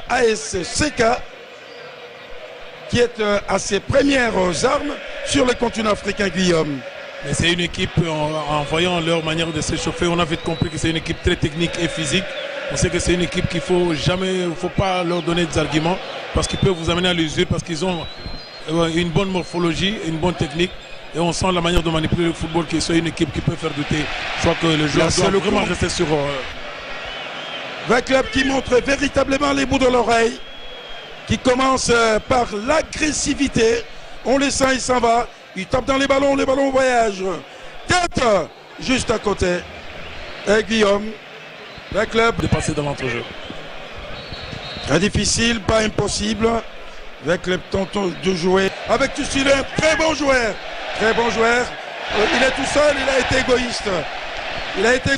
ASCK, qui est à ses premières armes sur le continent africain, Guillaume. Mais c'est une équipe, en voyant leur manière de s'échauffer, on a vite compris que c'est une équipe très technique et physique. On sait que c'est une équipe qu'il faut pas leur donner des arguments parce qu'ils peuvent vous amener à l'usure, parce qu'ils ont une bonne morphologie, une bonne technique. Et on sent la manière de manipuler le football, que c'est une équipe qui peut faire douter. Je crois que le joueur doit vraiment rester sur... Un club qui montre véritablement les bouts de l'oreille, qui commence par l'agressivité. On les sent, il s'en va. Il tape dans les ballons voyagent. Tête juste à côté. Et Guillaume, le club de passer dans l'entrejeu. Très difficile, pas impossible. Le club tente de jouer. Avec Tussilé, un très bon joueur. Très bon joueur. Il est tout seul, il a été égoïste. Il a été...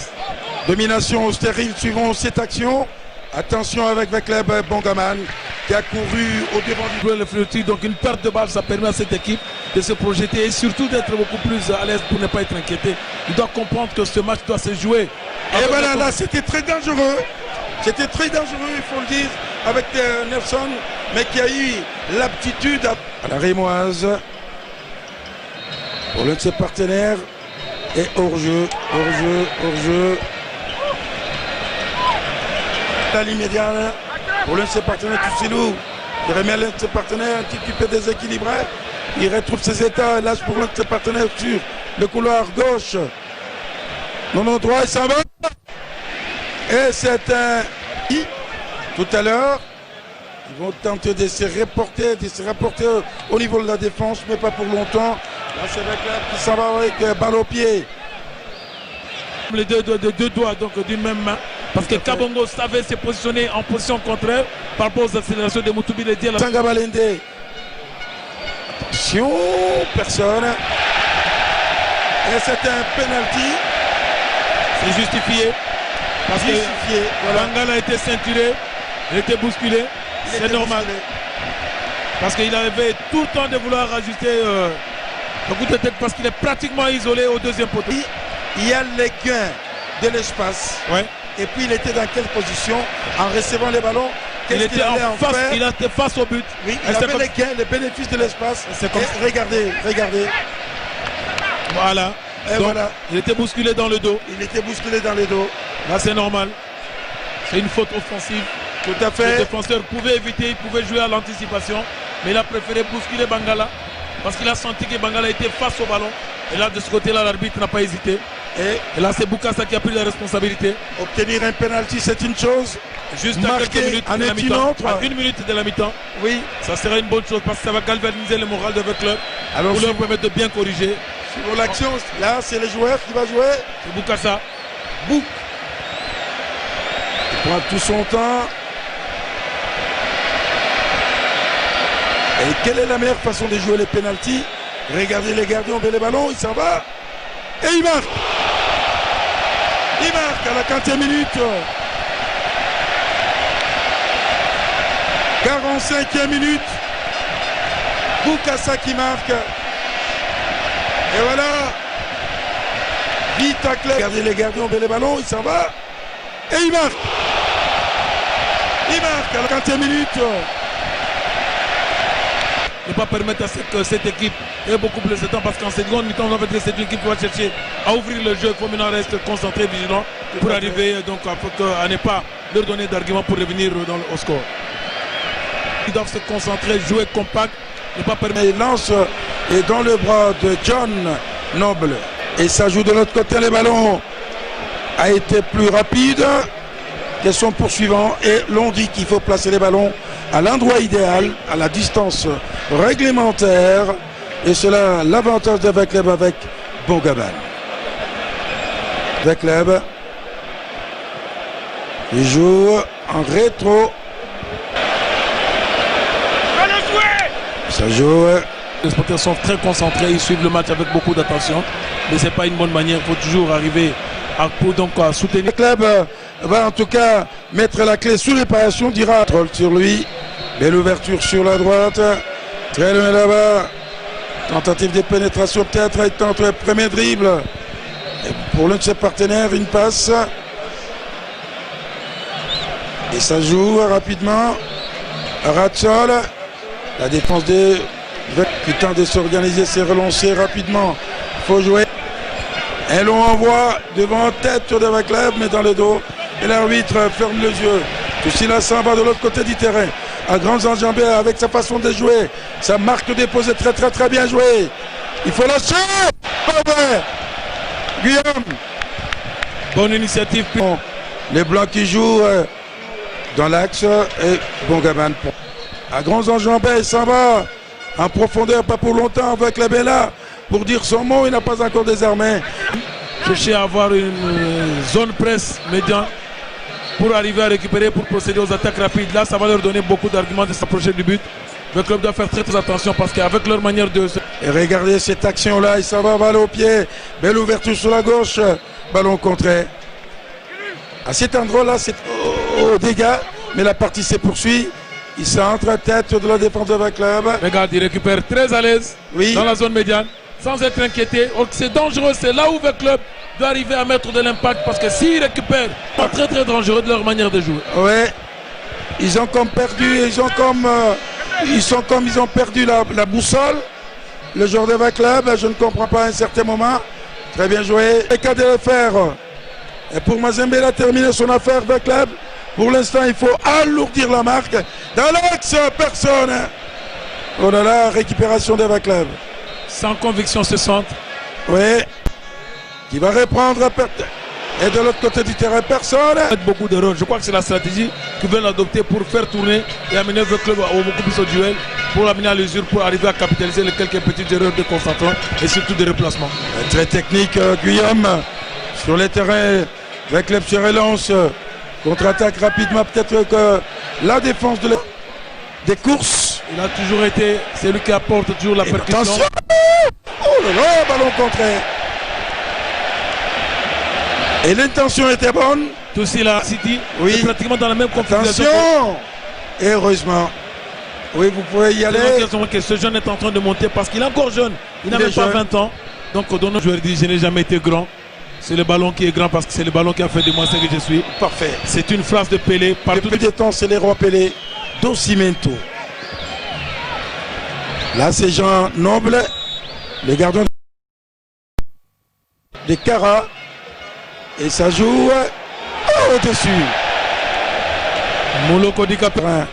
Domination stérile suivant cette action. Attention avec le club Bongaman qui a couru au devant du... Le flottis, donc une perte de balle, ça permet à cette équipe de se projeter et surtout d'être beaucoup plus à l'aise pour ne pas être inquiété. Il doit comprendre que ce match doit se jouer. Et voilà, là, c'était très dangereux. C'était très dangereux, il faut le dire, avec Nelson, mais qui a eu l'aptitude à la Rémoise. Pour l'un de ses partenaires. Et hors-jeu, hors-jeu, hors-jeu. La ligne médiane. Pour l'un de ses partenaires, Toussilou. Il remet l'un de ses partenaires un petit peu déséquilibré. Il retrouve ses états. Lâche pour l'un de ses partenaires sur le couloir gauche. Non, droit, il s'en va. Et c'est un... Tout à l'heure, ils vont tenter de se rapporter au niveau de la défense, mais pas pour longtemps. Là, c'est le club qui s'en va avec balle au pied. Les deux doigts donc d'une même main. Parce que Kabongo savait se positionner en position contraire par rapport aux accélérations de Moutoubi de dire. Sanga Balende. Attention, personne. Et c'est un penalty. C'est justifié. Parce que voilà. Bangal a été ceinturé, il était bousculé, c'est normal. Parce qu'il avait tout le temps de vouloir ajuster le coup de tête parce qu'il est pratiquement isolé au deuxième poteau. Il y a les gains de l'espace. Ouais. Et puis il était dans quelle position en recevant les ballons? Il était il était face au but. Oui, il avait les gains, les bénéfices de l'espace. Regardez. Voilà. Et donc, voilà. Il était bousculé dans le dos. Il était bousculé dans le dos. Là, c'est normal. C'est une faute offensive. Tout à fait. Le défenseur pouvait éviter, il pouvait jouer à l'anticipation. Mais il a préféré bousculer Bangala. Parce qu'il a senti que Bangala était face au ballon. Et là, de ce côté-là, l'arbitre n'a pas hésité. Et là, c'est Boukassa qui a pris la responsabilité. Obtenir un penalty, c'est une chose. Juste à quelques minutes de la mi-temps. À 1 minute de la mi-temps. Oui. Ça serait une bonne chose parce que ça va galvaniser le moral de votre club. Alors, pour leur permettre de bien corriger. Sur l'action, là, c'est le joueur qui va jouer. C'est Boukassa. Il prend tout son temps. Et quelle est la meilleure façon de jouer les pénaltys? Regardez les gardiens, on met les ballons, il s'en va. Et il marque. Il marque à la 40e minute. 45e minute. Boukassa qui marque. Et voilà. Vite à clair. Regardez les gardiens, on met les ballons, il s'en va. Et il marque. Il marque à la 40e minute. Ne pas permettre à que cette équipe ait beaucoup plus de temps parce qu'en seconde mi-temps, on va dire que c'est une équipe qui va chercher à ouvrir le jeu. Il faut maintenant rester concentré, vigilant pour arriver donc à ne pas leur donner d'arguments pour revenir au score. Ils doivent se concentrer, jouer compact, ne pas permettre. Il lance et dans le bras de John Noble. Et ça joue de l'autre côté, les ballons a été plus rapide que son poursuivant. Et l'on dit qu'il faut placer les ballons à l'endroit idéal, à la distance réglementaire. Et cela, l'avantage de Vecleb avec Bongaman. Vecleb, il joue en rétro. Ça joue. Les supporters sont très concentrés, ils suivent le match avec beaucoup d'attention. Mais ce n'est pas une bonne manière, il faut toujours arriver à soutenir. Le club va en tout cas mettre la clé sous réparation, dira troll sur lui. Belle ouverture sur la droite. Très loin là-bas. Tentative de pénétration peut-être avec le premier dribble. Et pour l'un de ses partenaires, une passe. Et ça joue rapidement. Ratsol. La défense des qui tente de s'organiser, c'est relancé rapidement. Il faut jouer. Et l'on envoie devant tête de la club, mais dans le dos. Et l'arbitre ferme les yeux. Tout cela s'en va de l'autre côté du terrain. À grands enjambées avec sa façon de jouer. Sa marque déposée très bien jouée. Il faut lâcher. Guillaume. Bonne initiative. Les Blancs qui jouent dans l'axe et Bongaban. À grands enjambées, il s'en va en profondeur, pas pour longtemps avec la Bella. Pour dire son mot, il n'a pas encore désarmé. Chercher à avoir une zone presse médiane pour arriver à récupérer, pour procéder aux attaques rapides. Là, ça va leur donner beaucoup d'arguments de s'approcher du but. Le club doit faire très attention parce qu'avec leur manière de... Et regardez cette action-là, il s'en va, balle au pied. Belle ouverture sur la gauche. Ballon contré. À cet endroit-là, c'est au dégât, mais la partie se poursuit. Il s'entre à tête de la défense de la club. Regarde, il récupère très à l'aise dans la zone médiane, sans être inquiété. C'est dangereux, c'est là où le club doit arriver à mettre de l'impact parce que s'ils récupèrent, c'est très dangereux de leur manière de jouer. Ouais, ils ont comme perdu, ils ont perdu la boussole. Le joueur de la club, je ne comprends pas à un certain moment. Très bien joué. Et qu'à de le faire. Et pour Mazembe, il a terminé son affaire de club. Pour l'instant, il faut alourdir la marque. Dans l'axe, personne. Oh là là, récupération de la club. Sans conviction, ce centre. Oui. Qui va reprendre. Et de l'autre côté du terrain, personne. Beaucoup d'erreurs. Je crois que c'est la stratégie qu'ils veulent adopter pour faire tourner et amener le club beaucoup plus au duel, pour l'amener à l'usure, pour arriver à capitaliser les quelques petites erreurs de concentration et surtout des replacements. Très technique, Guillaume. Sur les terrains, le club se relance. Contre-attaque rapidement, peut-être que la défense des courses. Il a toujours été celui qui apporte toujours la percussion. Attention. Oh là là, ballon contré. Et l'intention était bonne. Tout cela, City, oui. Pratiquement dans la même configuration. Attention. Et heureusement. Oui, vous pouvez y aller. Que ce jeune est en train de monter parce qu'il est encore jeune. Il n'a même pas 20 ans. Donc, dans nos joueurs disent, je n'ai jamais été grand. C'est le ballon qui est grand parce que c'est le ballon qui a fait de moi ce que je suis. Parfait. C'est une phrase de Pelé. Depuis des temps, c'est les rois Pelé. Do Cimento. Là, c'est Jean Noble, les gardiens des Cara. Et ça joue au-dessus. Moloko Dikapin.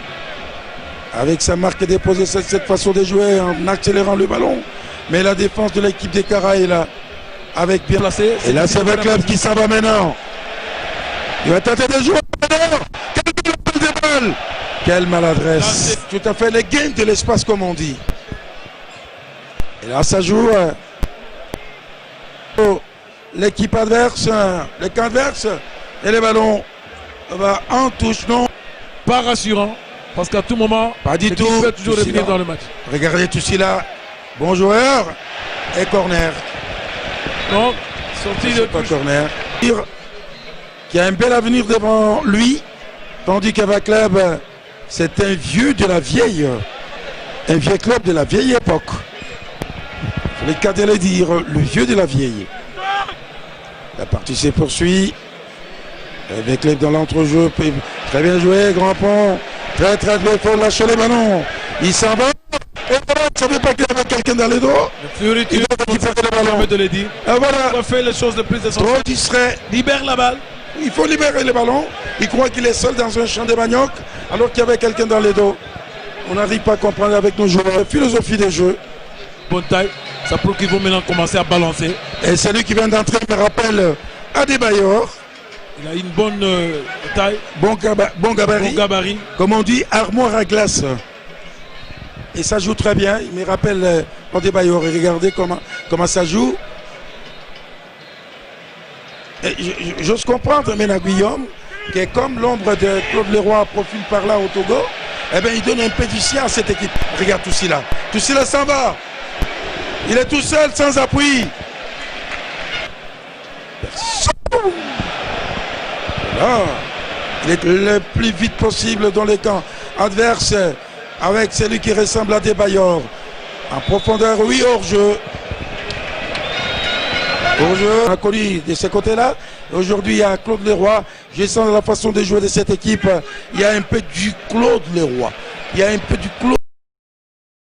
Avec sa marque déposée, cette façon de jouer en accélérant le ballon. Mais la défense de l'équipe des Cara est là. Avec bien placé. Et là, c'est le club qui s'en va maintenant. Il va tenter de jouer. Quelle maladresse. Tout à fait les gains de l'espace, comme on dit. Et là, ça joue. L'équipe adverse, le camp adverse. Et les ballons va en touche, non. Pas rassurant. Parce qu'à tout moment, pas du tout. Peut toujours revenir dans le match. Regardez tout cela. Bon joueur. Et corner. Donc, sortie de corner. Qui a un bel avenir devant lui. Tandis qu'avec club, c'est un vieux de la vieille. Un vieux club de la vieille époque. C'est le cas de le dire. Le vieux de la vieille. La partie se poursuit. Avec club dans l'entrejeu. Très bien joué. Grand pont. Très bien. Il faut lâcher les ballons. Il s'en va. Et voilà, il ne savait pas qu'il y avait quelqu'un dans les dos. Il doit récupérer le ballon. De le dire. Et voilà. Il doit faire les choses de plus essentielles. Trop distrait. Libère la balle. Il faut libérer le ballon. Il croit qu'il est seul dans un champ de manioc alors qu'il y avait quelqu'un dans les dos. On n'arrive pas à comprendre avec nos joueurs la philosophie des jeux. Bonne taille. Ça prouve qu'ils vont maintenant commencer à balancer. Et celui qui vient d'entrer me rappelle Adebayor. Il a une bonne taille. Bon gabarit. Comme on dit, armoire à glace. Et ça joue très bien. Il me rappelle Adebayor. Et regardez comment ça joue. J'ose comprendre maintenant Guillaume, qui est comme l'ombre de Claude Leroy profile par là au Togo, eh bien il donne un peu du sien à cette équipe. Regarde tout cela. Tout cela s'en va. Il est tout seul, sans appui. Là, il est le plus vite possible dans les camps adverses avec celui qui ressemble à Adebayor. En profondeur, oui, hors-jeu. Hors-jeu, on a connu de ce côté-là. Aujourd'hui, il y a Claude Leroy Je sens la façon de jouer de cette équipe. Il y a un peu du Claude Leroy. Il y a un peu du Claude